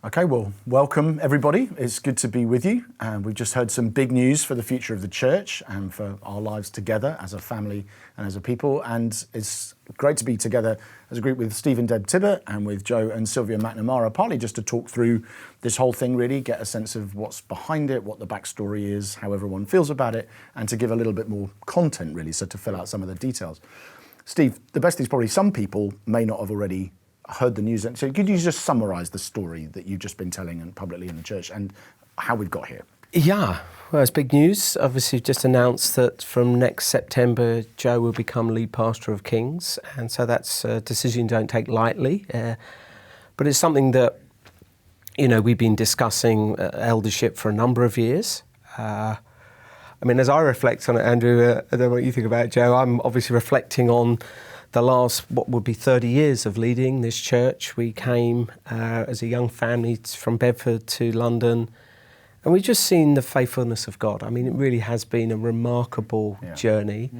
Okay, well, welcome everybody. It's good to be with you. We've just heard some big news for the future of the church and for our lives together as a family and as a people. And it's great to be together as a group with Steve and Deb Tibbert and with Joe and Sylvia McNamara, partly just to talk through this whole thing, really, get a sense of what's behind it, what the backstory is, how everyone feels about it, and to give a little bit more content, really, so to fill out some of the details. Steve, the best thing is probably some people may not have already heard the news. So could you just summarise the story that you've just been telling and publicly in the church and how we've got here? Yeah, well, it's big news. Obviously, just announced that from next September, Joe will become lead pastor of Kings. And so that's a decision you don't take lightly. But it's something that, we've been discussing eldership for a number of years. As I reflect on it, Andrew, I don't know what you think about it, Joe. I'm obviously reflecting on the last, what would be 30 years of leading this church. We came as a young family from Bedford to London, and we've just seen the faithfulness of God. It really has been a remarkable journey.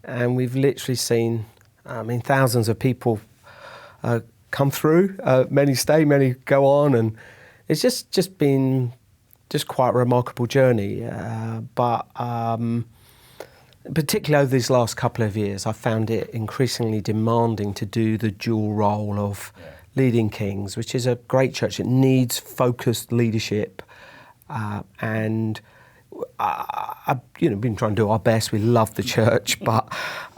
And we've literally seen, thousands of people come through. Many stay, many go on, and it's just been quite a remarkable journey. Particularly over these last couple of years, I found it increasingly demanding to do the dual role of leading Kings, which is a great church. It needs focused leadership. And I've been trying to do our best. We love the church, but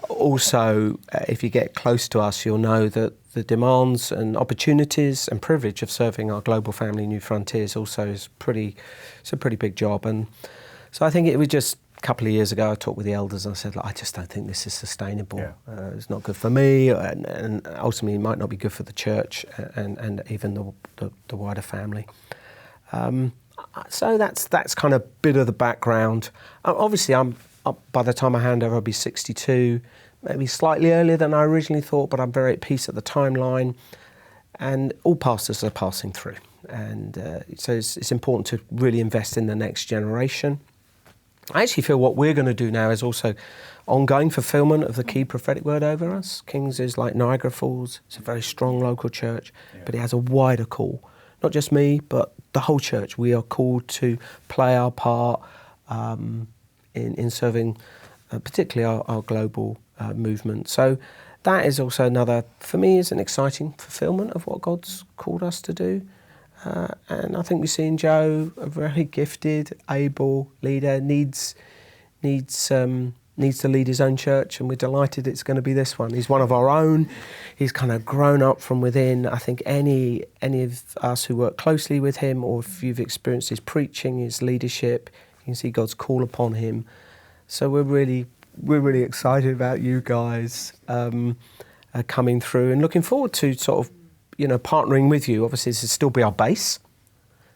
also if you get close to us, you'll know that the demands and opportunities and privilege of serving our global family, New Frontiers, also is it's a pretty big job. And so I think it was just a couple of years ago, I talked with the elders and I said, I just don't think this is sustainable. It's not good for me, and ultimately it might not be good for the church and even the wider family. So that's kind of a bit of the background. Obviously, by the time I hand over, I'll be 62, maybe slightly earlier than I originally thought, but I'm very at peace at the timeline. And all pastors are passing through. And so it's important to really invest in the next generation. I actually feel what we're going to do now is also ongoing fulfilment of the key prophetic word over us. Kings is like Niagara Falls. It's a very strong local church, but it has a wider call. Not just me, but the whole church. We are called to play our part in serving particularly our global movement. So that is also another, for me, is an exciting fulfilment of what God's called us to do. And I think we see in Joe a very gifted, able leader, needs to lead his own church, and we're delighted it's going to be this one. He's one of our own. He's kind of grown up from within. I think any of us who work closely with him, or if you've experienced his preaching, his leadership, you can see God's call upon him. So we're really excited about you guys coming through and looking forward to sort of partnering with you. Obviously, this will still be our base.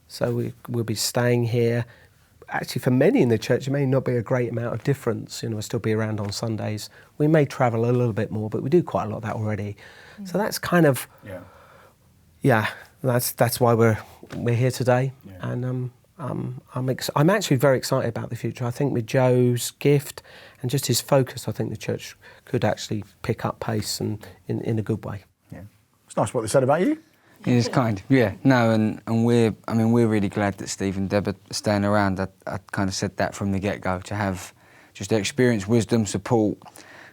So we'll be staying here. Actually, for many in the church, it may not be a great amount of difference. We'll still be around on Sundays. We may travel a little bit more, but we do quite a lot of that already. So that's kind of, that's why we're here today. And I'm actually very excited about the future. I think with Joe's gift and just his focus, I think the church could actually pick up pace and in a good way. It's nice what they said about you. It is kind, and we're really glad that Steve and Deb are staying around. I kind of said that from the get-go. To have just their experience, wisdom, support,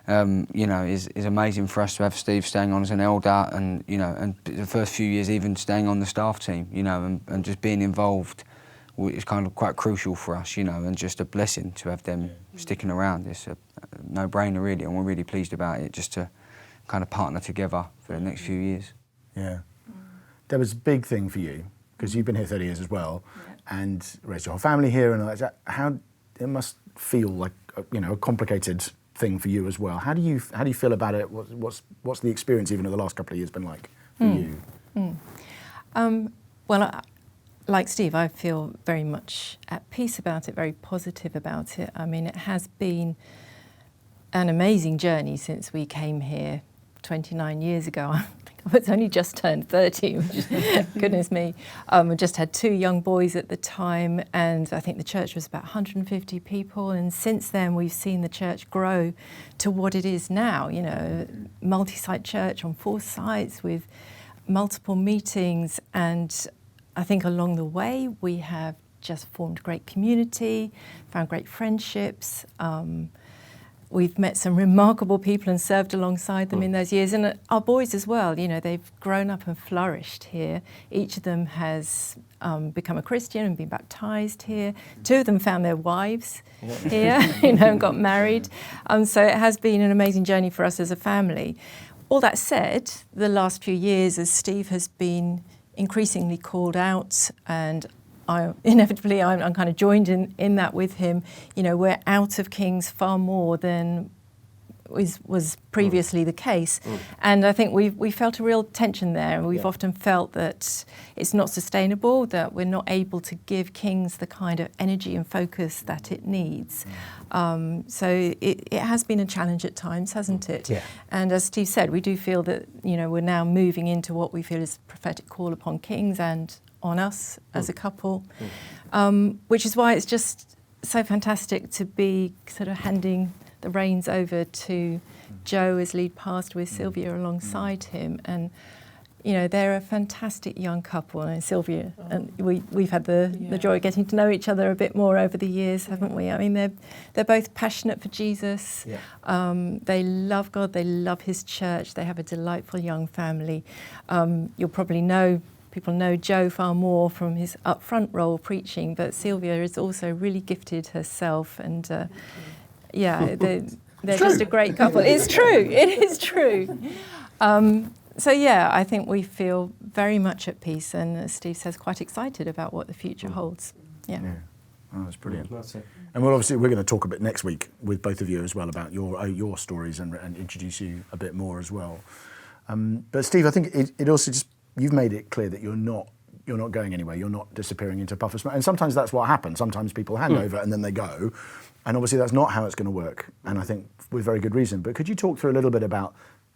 is amazing for us to have Steve staying on as an elder, and and the first few years even staying on the staff team, and just being involved is kind of quite crucial for us, and just a blessing to have them sticking around. It's a no-brainer really, and we're really pleased about it, just to kind of partner together for the next few years. Yeah. That was a big thing for you, because you've been here 30 years as well, and raised your whole family here, and all that. How it must feel like a complicated thing for you as well. How do you feel about it? What's the experience even of the last couple of years been like for you? Well, like Steve, I feel very much at peace about it, very positive about it. It has been an amazing journey since we came here 29 years ago. I think I was only just turned 30, which is, goodness me. I just had 2 young boys at the time, and I think the church was about 150 people. And since then, we've seen the church grow to what it is now, multi-site church on 4 sites with multiple meetings. And I think along the way we have just formed great community, found great friendships. We've met some remarkable people and served alongside them in those years. And our boys as well, you know, they've grown up and flourished here. Each of them has become a Christian and been baptised here. 2 of them found their wives here, you know, and got married. So it has been an amazing journey for us as a family. All that said, the last few years, as Steve has been increasingly called out, and inevitably I'm kind of joined in that with him, you know, we're out of Kings far more than was previously the case. And I think we felt a real tension there, and we've often felt that it's not sustainable, that we're not able to give Kings the kind of energy and focus that it needs. So it has been a challenge at times, hasn't it? Yeah. And as Steve said, we do feel that, you know, we're now moving into what we feel is a prophetic call upon Kings and on us as a couple, which is why it's just so fantastic to be sort of handing the reins over to Joe as lead pastor with Sylvia alongside him. And, you know, they're a fantastic young couple. And Sylvia, and we've had the joy of getting to know each other a bit more over the years, haven't we? I mean, they're both passionate for Jesus. They love God. They love his church. They have a delightful young family. You'll probably know, people know Joe far more from his upfront role preaching, but Sylvia is also really gifted herself, and they're just a great couple. It's true. It is true. So yeah, I think we feel very much at peace, and as Steve says, quite excited about what the future holds. Yeah. Oh, that's brilliant. And we're going to talk a bit next week with both of you as well about your stories and introduce you a bit more as well. But Steve, I think it also just, you've made it clear that you're not going anywhere. You're not disappearing into a puff of smoke. And sometimes that's what happens. Sometimes people hand over and then they go. And obviously that's not how it's going to work. And I think with very good reason. But could you talk through a little bit about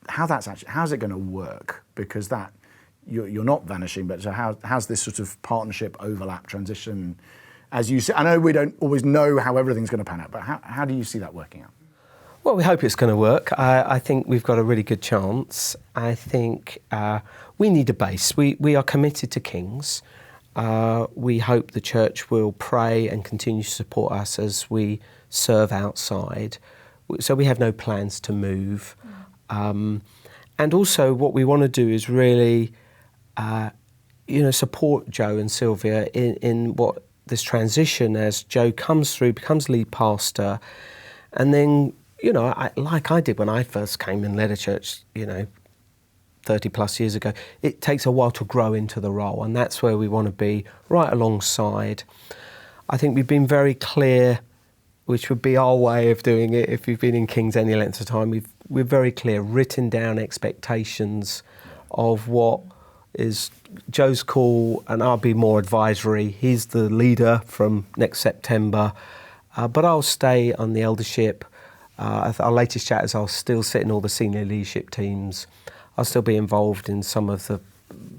how's it going to work? Because that you're not vanishing, but so how's this sort of partnership overlap transition? As you see, I know we don't always know how everything's going to pan out, but how do you see that working out? Well, we hope it's going to work. I think we've got a really good chance. I think we need a base. We are committed to Kings. We hope the church will pray and continue to support us as we serve outside. So we have no plans to move. And also what we want to do is really, support Joe and Sylvia in what this transition as Joe comes through, becomes lead pastor, and then, like I did when I first came and led a church, 30 plus years ago, it takes a while to grow into the role, and that's where we want to be, right alongside. I think we've been very clear, which would be our way of doing it if you've been in Kings any length of time. We're very clear, written down expectations of what is Joe's call, and I'll be more advisory. He's the leader from next September, but I'll stay on the eldership. Our latest chat is I'll still sit in all the senior leadership teams. I'll still be involved in some of the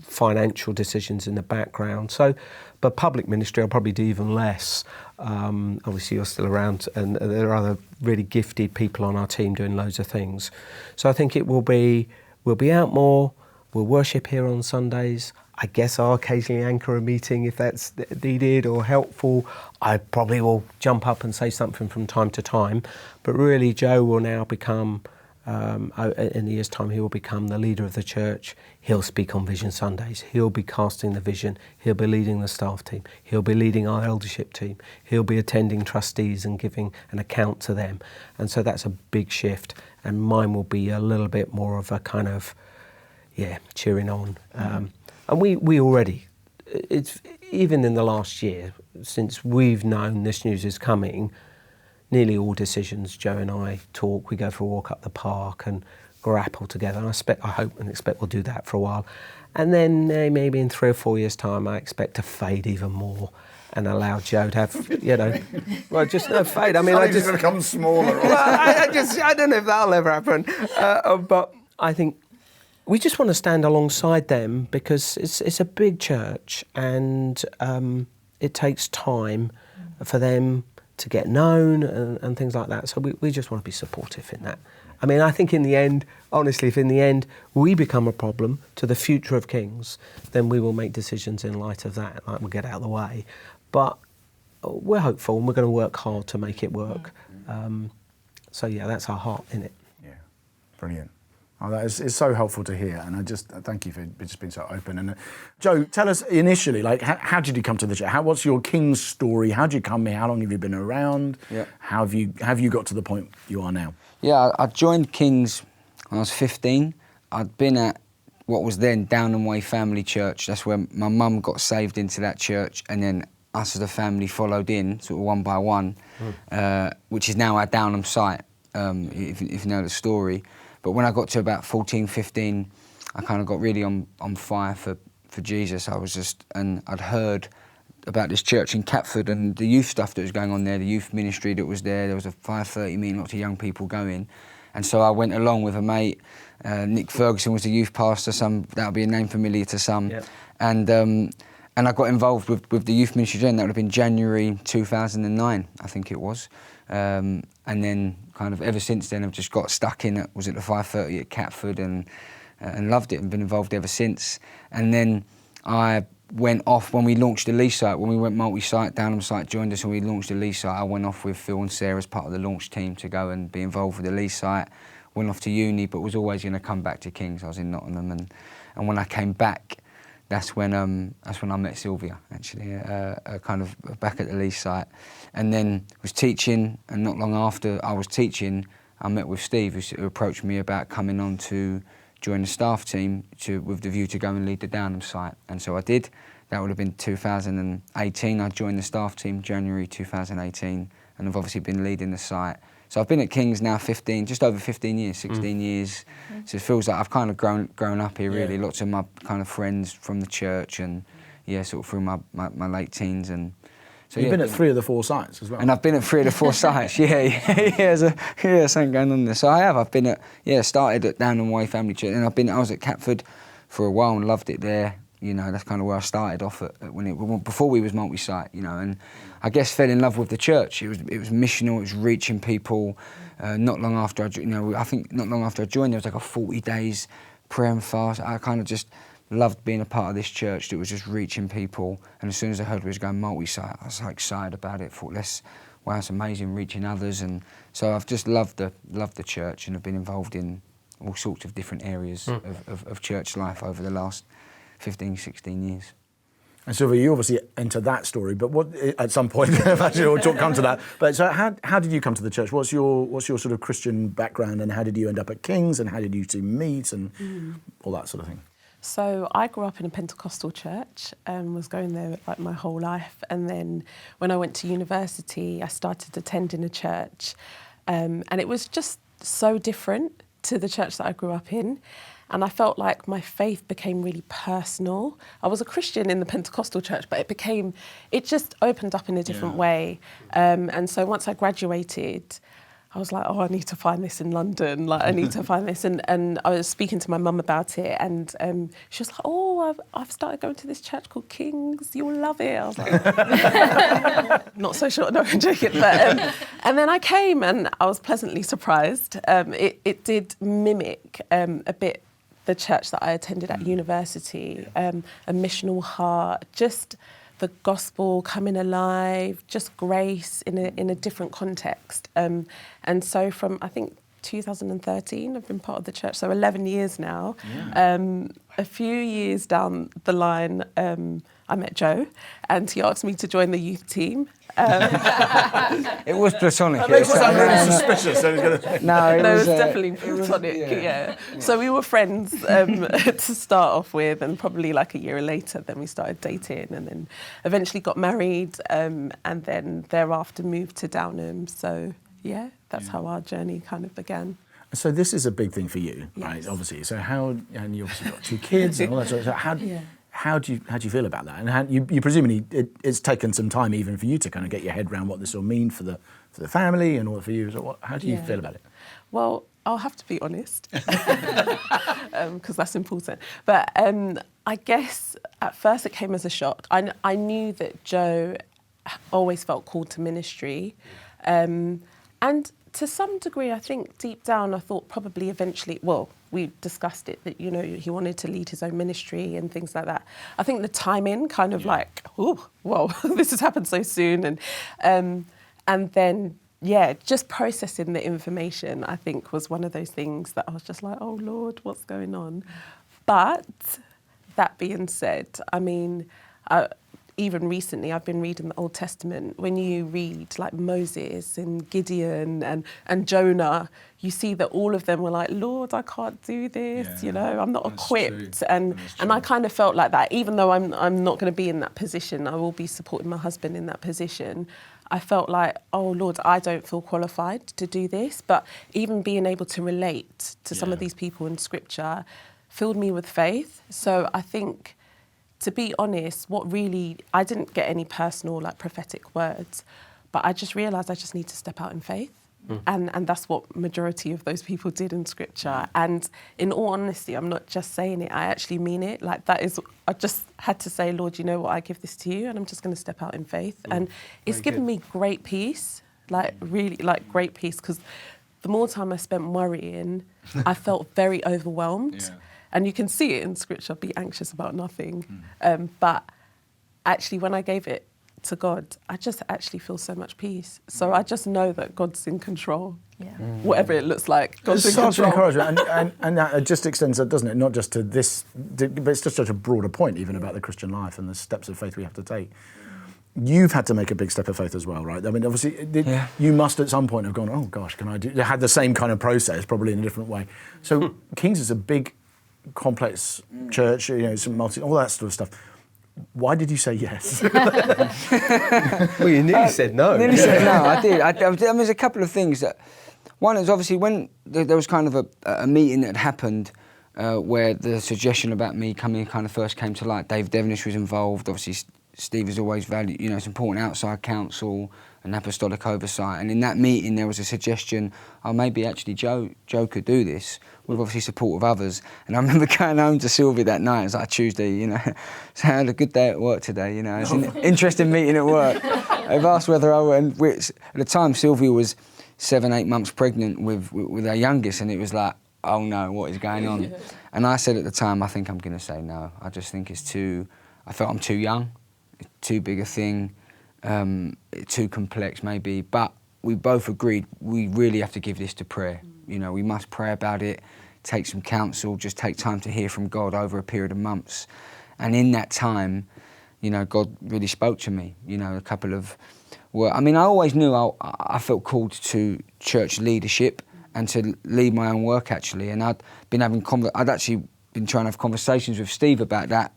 financial decisions in the background. So, but public ministry, I'll probably do even less. Obviously, you're still around, and there are other really gifted people on our team doing loads of things. So I think we'll be out more. We'll worship here on Sundays. I guess I'll occasionally anchor a meeting if that's needed or helpful. I probably will jump up and say something from time to time. But really, Joe will now become, in a year's time, he will become the leader of the church. He'll speak on Vision Sundays. He'll be casting the vision. He'll be leading the staff team. He'll be leading our eldership team. He'll be attending trustees and giving an account to them. And so that's a big shift. And mine will be a little bit more of a kind of, cheering on. And we already, it's even in the last year, since we've known this news is coming, nearly all decisions, Joe and I talk, we go for a walk up the park and grapple together. And I hope and expect we'll do that for a while. And then maybe in 3 or 4 years' time, I expect to fade even more and allow Joe to have, just no fade. I mean, I just become smaller. I don't know if that'll ever happen. But I think we just want to stand alongside them because it's a big church, and it takes time for them to get known and things like that. So we just want to be supportive in that. I mean, I think in the end, honestly, if in the end we become a problem to the future of Kings, then we will make decisions in light of that, like we'll get out of the way. But we're hopeful and we're going to work hard to make it work. So yeah, that's our heart in it. Yeah, brilliant. Oh, that is so helpful to hear, and I just thank you for just being so open. And Joe, tell us initially, like, how did you come to the church? What's your King's story? How did you come here? How long have you been around? Yeah. How have you got to the point you are now? Yeah, I joined King's when I was 15. I'd been at what was then Downham Way Family Church. That's where my mum got saved into that church, and then us as a family followed in, sort of one by one, which is now our Downham site, if you know the story. But when I got to about 14, 15, I kind of got really on fire for Jesus. And I'd heard about this church in Catford and the youth stuff that was going on there, the youth ministry that was there. There was a 5:30 meeting, lots of young people going. And so I went along with a mate. Nick Ferguson was the youth pastor. That would be a name familiar to some. Yep. And I got involved with the youth ministry then. That would have been January 2009, I think it was. And then kind of ever since then I've just got stuck in it. Was at the 5:30 at Catford and loved it and been involved ever since. And then I went off when we launched the Leeds site. When we went multi-site, Downham site joined us and we launched the Leeds site. I went off with Phil and Sarah as part of the launch team to go and be involved with the Leeds site. Went off to uni, but was always going to come back to King's. I was in Nottingham, and when I came back, that's when I met Sylvia, actually, kind of back at the Leeds site. And then was teaching, and not long after I was teaching, I met with Steve, who approached me about coming on to join the staff team with the view to go and lead the Downham site. And so I did. That would have been 2018. I joined the staff team January 2018, and I've obviously been leading the site. So I've been at King's now just over 15 years, 16 years. So it feels like I've kind of grown up here, really. Yeah. Lots of my kind of friends from the church and, sort of through my late teens. And so you've been at 3 of the 4 sites as well. And I've been at 3 of the 4 sites, there's something going on there. So I have. I've been started at Downham Way Family Church, and I was at Catford for a while and loved it there. That's kind of where I started off before we was multi-site, and I guess fell in love with the church. It was missional, it was reaching people. Not long after I joined, there was like a 40 days prayer and fast. I kind of just loved being a part of this church that was just reaching people. And as soon as I heard we was going multi-site, I was like excited about it. Thought, wow, it's amazing reaching others. And so I've just loved the church and have been involved in all sorts of different areas of church life over the last 15, 16 years. And Sylvia, you obviously entered that story, but what at some point, actually, we'll come to that. But so, how did you come to the church? What's your sort of Christian background, and how did you end up at King's, and how did you two meet, and all that sort of thing? So I grew up in a Pentecostal church and was going there like my whole life. And then when I went to university, I started attending a church, and it was just so different to the church that I grew up in. And I felt like my faith became really personal. I was a Christian in the Pentecostal church, but it just opened up in a different way. And so once I graduated, I was like, I need to find this in London. Like, I need to find this. And I was speaking to my mum about it, and she was like, I've started going to this church called King's. You'll love it. I was like, not so sure. No, I'm joking. But, and then I came, and I was pleasantly surprised. It did mimic a bit the church that I attended at university, a missional heart, just the gospel coming alive, just grace in a different context. And so from, I think, 2013, I've been part of the church, so 11 years now. Yeah. A few years down the line, I met Joe, and he asked me to join the youth team. It was platonic. That makes it sound really suspicious. No, it was definitely platonic, yeah. So we were friends to start off with, and probably like a year later, then we started dating, and then eventually got married, and then thereafter moved to Downham. So, that's how our journey kind of began. So this is a big thing for you, right? Obviously. So and you obviously got 2 kids and all that sort of stuff. How do you feel about that? And you presumably it's taken some time even for you to kind of get your head around what this will mean for the family and all for you. So how do you feel about it? Well, I'll have to be honest because that's important. But I guess at first it came as a shock. I knew that Joe always felt called to ministry, and To some degree, I think deep down I thought probably eventually, well, we discussed it, that, you know, he wanted to lead his own ministry and things like that. I think the timing kind of like, oh, well, this has happened so soon. And then, yeah, just processing the information, I think, was one of those things that I was just like, oh, Lord, what's going on? But that being said, I mean, even recently, I've been reading the Old Testament. When you read like Moses and Gideon and Jonah, you see that all of them were like, Lord, I can't do this, you know, I'm not equipped. And I kind of felt like that, even though I'm not going to be in that position, I will be supporting my husband in that position. I felt like, oh, Lord, I don't feel qualified to do this. But even being able to relate to some of these people in Scripture filled me with faith. So I think, to be honest, I didn't get any personal, like, prophetic words, but I just realised I just need to step out in faith. And that's what majority of those people did in Scripture. And in all honesty, I'm not just saying it, I actually mean it. Like, I just had to say, Lord, you know what, I give this to you, and I'm just going to step out in faith. And it's given me great peace, like, really, like, great peace, because the more time I spent worrying, I felt very overwhelmed. And you can see it in Scripture, be anxious about nothing. But actually, when I gave it to God, I just actually feel so much peace. So I just know that God's in control. Whatever it looks like, God's in control. Encouragement. And that just extends, doesn't it, not just to this, but it's just such a broader point even about the Christian life and the steps of faith we have to take. You've had to make a big step of faith as well, right? I mean, obviously, you must at some point have gone, oh gosh, can I do? You had the same kind of process, probably in a different way. So King's is a big, complex church, you know, some all that sort of stuff. Why did you say yes? Well, you nearly said no. Nearly said no, I did. There's a couple of things that. One is obviously when there was kind of a meeting that had happened where the suggestion about me coming kind of first came to light. Dave Devenish was involved. Obviously, Steve has always valued, you know, it's important outside counsel and apostolic oversight. And in that meeting, there was a suggestion, oh, maybe actually Joe could do this, with obviously support of others. And I remember going home to Sylvia that night, it was like Tuesday, you know, so I had a good day at work today, you know, it's an interesting meeting at work. They've asked whether I would, at the time Sylvia was 7-8 months pregnant with our youngest, and it was like, oh no, what is going on? And I said at the time, I think I'm going to say no. I just think I felt I'm too young, too big a thing, too complex maybe, but we both agreed we really have to give this to prayer. You know, we must pray about it, take some counsel, just take time to hear from God over a period of months. And in that time, you know, God really spoke to me, you know, a couple of, well, I mean, I always knew I felt called to church leadership and to lead my own work actually. And I'd actually been trying to have conversations with Steve about that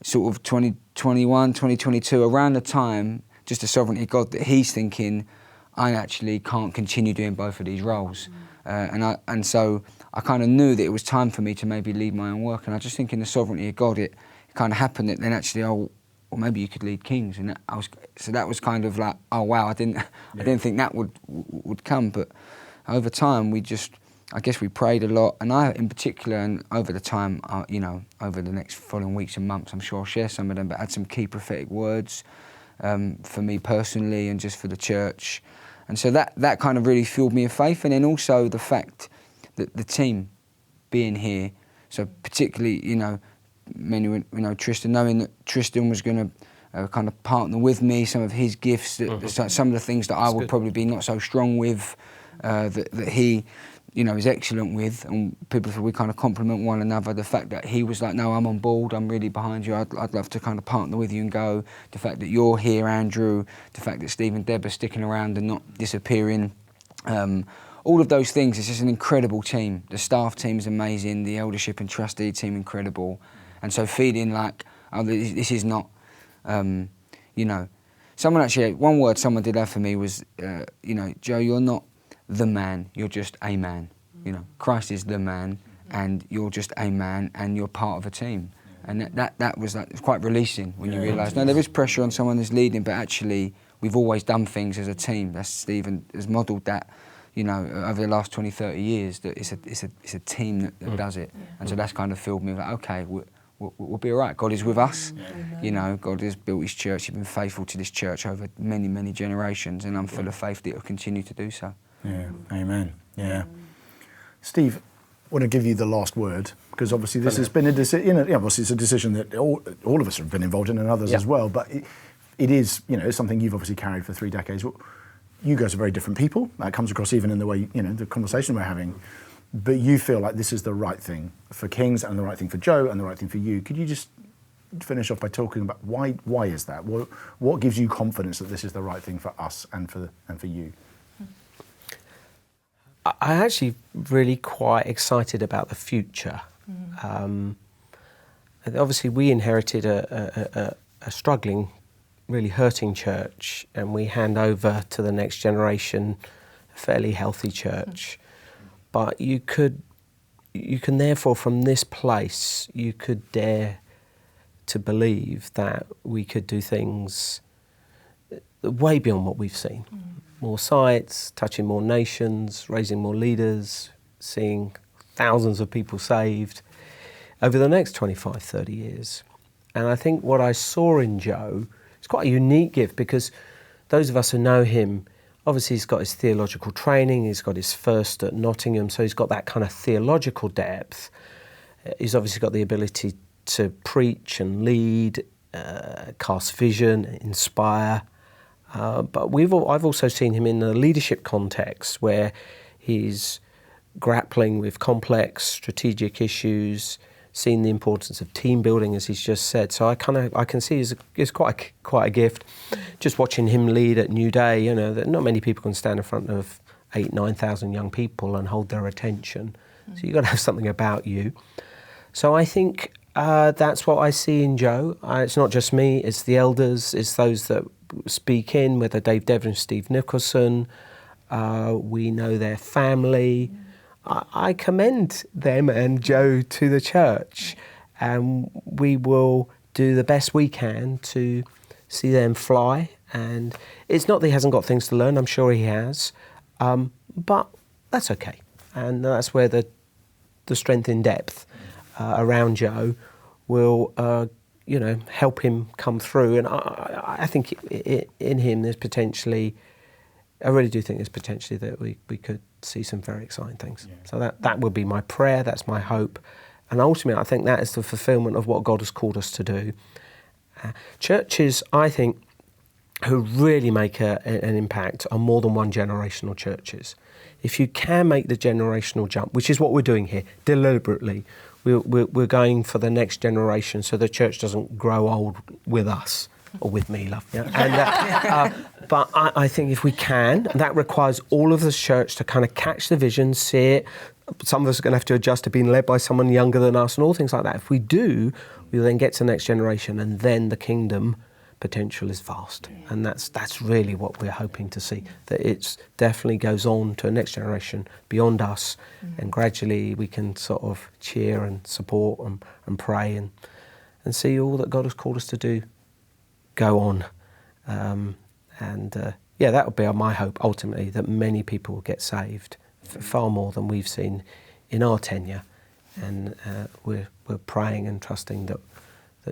sort of 2021, 2022, around the time, just the sovereignty of God, that he's thinking, I actually can't continue doing both of these roles. And so I kind of knew that it was time for me to maybe lead my own work. And I just think in the sovereignty of God, it kind of happened that then actually, well, maybe you could lead Kings. And so that was kind of like, oh wow, I didn't think that would come. But over time, I guess we prayed a lot, and I in particular, and over the time, you know, over the next following weeks and months, I'm sure I'll share some of them, but I had some key prophetic words for me personally and just for the church. And so that kind of really fueled me of faith. And then also the fact that the team being here, so particularly, you know, Tristan, knowing that Tristan was going to kind of partner with me, some of his gifts, some of the things that I would probably be not so strong with, that he, you know, is excellent with, and we kind of complement one another. The fact that he was like, no, I'm on board, I'm really behind you, I'd love to kind of partner with you and go. The fact that you're here, Andrew, the fact that Steve and Deb are sticking around and not disappearing. All of those things, it's just an incredible team. The staff team is amazing, the eldership and trustee team incredible. And so feeling like, oh, this is not, you know, one word someone did have for me was, you know, Joe, you're not the man, you're just a man. You know, Christ is the man, and you're just a man, and you're part of a team. And that was like quite releasing when you realise, no, there is pressure on someone who's leading, but actually we've always done things as a team. That's Stephen has modelled that, you know, over the last 20, 30 years, that it's a team that does it. And so that's kind of filled me with, like, okay, we'll be all right. God is with us. You know, God has built his church. He's been faithful to this church over many, many generations, and I'm full of faith that he'll continue to do so. Yeah, amen. Yeah. Steve, I want to give you the last word, because obviously this has been a decision, obviously it's a decision that all of us have been involved in, and others as well, but it is, it's something you've obviously carried for 3 decades. You guys are very different people. That comes across even in the way, the conversation we're having. But you feel like this is the right thing for Kings and the right thing for Joe and the right thing for you. Could you just finish off by talking about why is that? What gives you confidence that this is the right thing for us and for you? I'm actually really quite excited about the future. Obviously, we inherited a struggling, really hurting church, and we hand over to the next generation a fairly healthy church. But you can therefore, from this place, you could dare to believe that we could do things way beyond what we've seen. More sites, touching more nations, raising more leaders, seeing thousands of people saved over the next 25, 30 years. And I think what I saw in Joe is quite a unique gift, because those of us who know him, obviously he's got his theological training, he's got his first at Nottingham, so he's got that kind of theological depth. He's obviously got the ability to preach and lead, cast vision, inspire. But I've also seen him in a leadership context where he's grappling with complex strategic issues, seeing the importance of team building, as he's just said. So I can see it's quite a gift. Just watching him lead at New Day, that not many people can stand in front of 8,000-9,000 young people and hold their attention. So you've got to have something about you. So I think that's what I see in Joe. It's not just me, it's the elders, it's those that speak in, whether Dave Deb and Steve Nicholson. We know their family. I commend them and Joe to the church, and we will do the best we can to see them fly. And it's not that he hasn't got things to learn, I'm sure he has, but that's okay. And that's where the strength in depth around Joe will help him come through. And I think in him there's potentially, I really do think there's potentially that we could see some very exciting things. Yeah. So that would be my prayer, that's my hope. And ultimately I think that is the fulfilment of what God has called us to do. Churches, I think, who really make an impact are more than one generational churches. If you can make the generational jump, which is what we're doing here, deliberately, we're going for the next generation so the church doesn't grow old with us, or with me, love. Yeah? And, but I think if we can, that requires all of the church to kind of catch the vision, see it. Some of us are going to have to adjust to being led by someone younger than us and all things like that. If we do, we'll then get to the next generation, and then the kingdom potential is vast. And that's really what we're hoping to see, that it definitely goes on to a next generation beyond us, and gradually we can sort of cheer and support and pray and see all that God has called us to do go on. That would be my hope, ultimately, that many people will get saved, far more than we've seen in our tenure. And we're praying and trusting that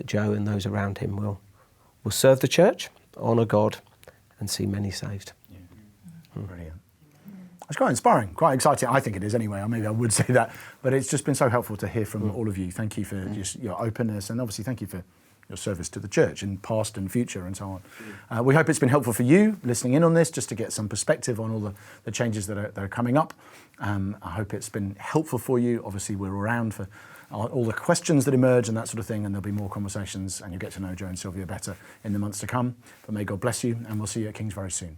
Joe and those around him will serve the church, honour God, and see many saved. Yeah. Brilliant. It's quite inspiring, quite exciting. I think it is anyway. Maybe I would say that, but it's just been so helpful to hear from all of you. Thank you for just your openness, and obviously thank you for your service to the church in past and future and so on. We hope it's been helpful for you listening in on this, just to get some perspective on all the changes that are coming up. I hope it's been helpful for you. Obviously we're around for all the questions that emerge and that sort of thing, and there'll be more conversations, and you'll get to know Joe and Sylvia better in the months to come. But may God bless you, and we'll see you at King's very soon.